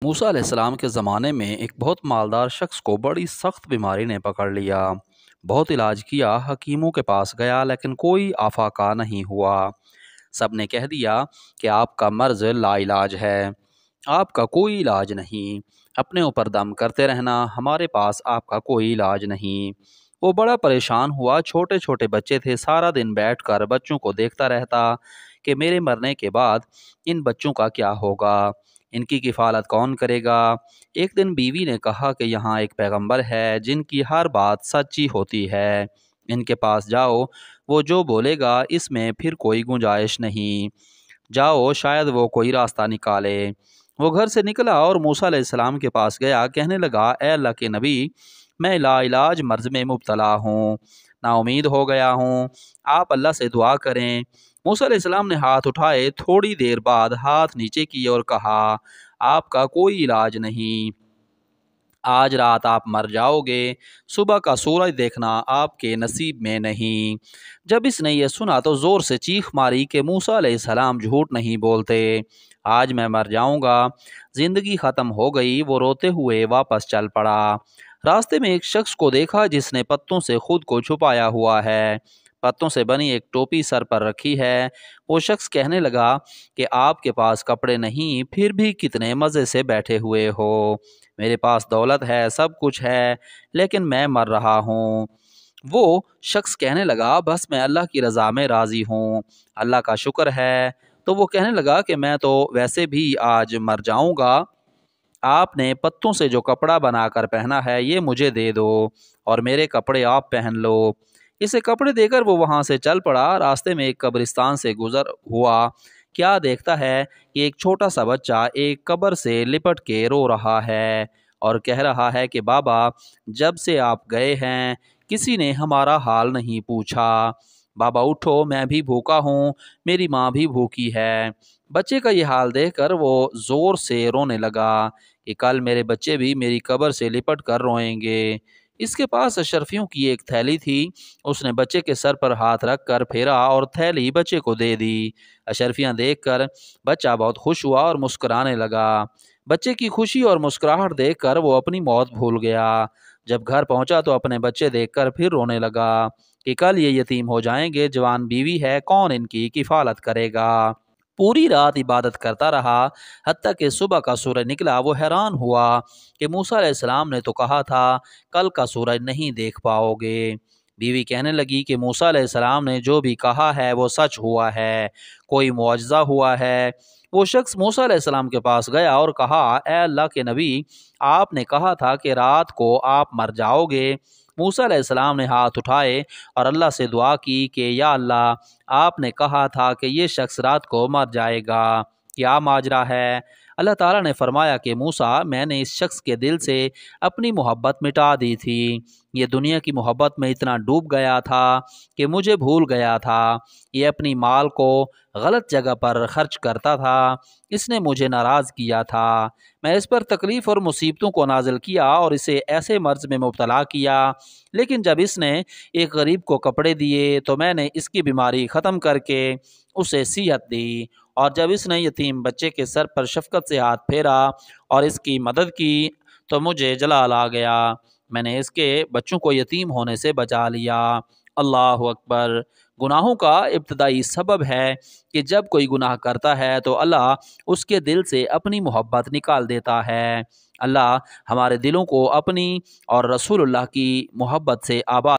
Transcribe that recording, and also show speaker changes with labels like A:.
A: موسیٰ علیہ السلام کے زمانے میں ایک بہت مالدار شخص کو بڑی سخت بیماری نے پکڑ لیا۔ بہت علاج کیا، حکیموں کے پاس گیا لیکن کوئی آفاقہ نہیں ہوا۔ سب نے کہہ دیا کہ آپ کا مرض لا علاج ہے، آپ کا کوئی علاج نہیں، اپنے اوپر دم کرتے رہنا، ہمارے پاس آپ کا کوئی علاج نہیں۔ وہ بڑا پریشان ہوا، چھوٹے چھوٹے بچے تھے، سارا دن بیٹھ کر بچوں کو دیکھتا رہتا کہ میرے مرنے کے بعد ان بچوں کا کیا ہوگا، ان کی کفالت کون کرے گا۔ ایک دن بیوی نے کہا کہ یہاں ایک پیغمبر ہے جن کی ہر بات سچی ہوتی ہے، ان کے پاس جاؤ، وہ جو بولے گا اس میں پھر کوئی گنجائش نہیں، جاؤ شاید وہ کوئی راستہ نکالے۔ وہ گھر سے نکلا اور موسیٰ علیہ السلام کے پاس گیا، کہنے لگا اے اللہ کے نبی، میں لا علاج مرض میں مبتلا ہوں، نا امید ہو گیا ہوں، آپ اللہ سے دعا کریں۔ موسیٰ علیہ السلام نے ہاتھ اٹھائے، تھوڑی دیر بعد ہاتھ نیچے کیے اور کہا آپ کا کوئی علاج نہیں، آج رات آپ مر جاؤ گے، صبح کا سورج دیکھنا آپ کے نصیب میں نہیں۔ جب اس نے یہ سنا تو زور سے چیخ ماری کہ موسیٰ علیہ السلام جھوٹ نہیں بولتے، آج میں مر جاؤں گا، زندگی ختم ہو گئی۔ وہ روتے ہوئے واپس چل پڑا۔ راستے میں ایک شخص کو دیکھا جس نے پتوں سے خود کو چھپایا ہوا ہے، پتوں سے بنی ایک ٹوپی سر پر رکھی ہے۔ وہ شخص کہنے لگا کہ آپ کے پاس کپڑے نہیں، پھر بھی کتنے مزے سے بیٹھے ہوئے ہو، میرے پاس دولت ہے، سب کچھ ہے، لیکن میں مر رہا ہوں۔ وہ شخص کہنے لگا بس میں اللہ کی رضا میں راضی ہوں، اللہ کا شکر ہے۔ تو وہ کہنے لگا کہ میں تو ویسے بھی آج مر جاؤں گا، آپ نے پتوں سے جو کپڑا بنا کر پہنا ہے یہ مجھے دے دو اور میرے کپڑے آپ پہن لو۔ اسے کپڑے دے کر وہ وہاں سے چل پڑا۔ راستے میں ایک قبرستان سے گزر ہوا، کیا دیکھتا ہے کہ ایک چھوٹا سا بچہ ایک قبر سے لپٹ کے رو رہا ہے اور کہہ رہا ہے کہ بابا جب سے آپ گئے ہیں کسی نے ہمارا حال نہیں پوچھا، بابا اٹھو، میں بھی بھوکا ہوں، میری ماں بھی بھوکی ہے۔ بچے کا یہ حال دیکھ کر وہ زور سے رونے لگا کہ کل میرے بچے بھی میری قبر سے لپٹ کر روئیں گے۔ اس کے پاس اشرفیوں کی ایک تھیلی تھی، اس نے بچے کے سر پر ہاتھ رکھ کر پھیرا اور تھیلی بچے کو دے دی۔ اشرفیاں دیکھ کر بچہ بہت خوش ہوا اور مسکرانے لگا۔ بچے کی خوشی اور مسکراہٹ دیکھ کر وہ اپنی موت بھول گیا۔ جب گھر پہنچا تو اپنے بچے دیکھ کر پھر رونے لگا کہ کل یہ یتیم ہو جائیں گے، جوان بیوی ہے، کون ان کی کفالت کرے گا۔ پوری رات عبادت کرتا رہا، حتیٰ کہ صبح کا سورج نکلا۔ وہ حیران ہوا کہ موسیٰ علیہ السلام نے تو کہا تھا کل کا سورج نہیں دیکھ پاؤ گے۔ بیوی کہنے لگی کہ موسیٰ علیہ السلام نے جو بھی کہا ہے وہ سچ ہوا ہے، کوئی معجزہ ہوا ہے۔ وہ شخص موسیٰ علیہ السلام کے پاس گیا اور کہا اے اللہ کے نبی، آپ نے کہا تھا کہ رات کو آپ مر جاؤ گے۔ موسیٰ علیہ السلام نے ہاتھ اٹھائے اور اللہ سے دعا کی کہ یا اللہ، آپ نے کہا تھا کہ یہ شخص رات کو مر جائے گا، کیا ماجرا ہے؟ اللہ تعالیٰ نے فرمایا کہ موسیٰ، میں نے اس شخص کے دل سے اپنی محبت مٹا دی تھی، یہ دنیا کی محبت میں اتنا ڈوب گیا تھا کہ مجھے بھول گیا تھا، یہ اپنی مال کو غلط جگہ پر خرچ کرتا تھا، اس نے مجھے ناراض کیا تھا، میں اس پر تکلیف اور مصیبتوں کو نازل کیا اور اسے ایسے مرض میں مبتلا کیا، لیکن جب اس نے ایک غریب کو کپڑے دیے تو میں نے اس کی بیماری ختم کر کے اسے صحت دی، اور جب اس نے یتیم بچے کے سر پر شفقت سے ہاتھ پھیرا اور اس کی مدد کی تو مجھے جلال آ گیا، میں نے اس کے بچوں کو یتیم ہونے سے بچا لیا۔ اللہ اکبر۔ گناہوں کا ابتدائی سبب ہے کہ جب کوئی گناہ کرتا ہے تو اللہ اس کے دل سے اپنی محبت نکال دیتا ہے۔ اللہ ہمارے دلوں کو اپنی اور رسول اللہ کی محبت سے آباد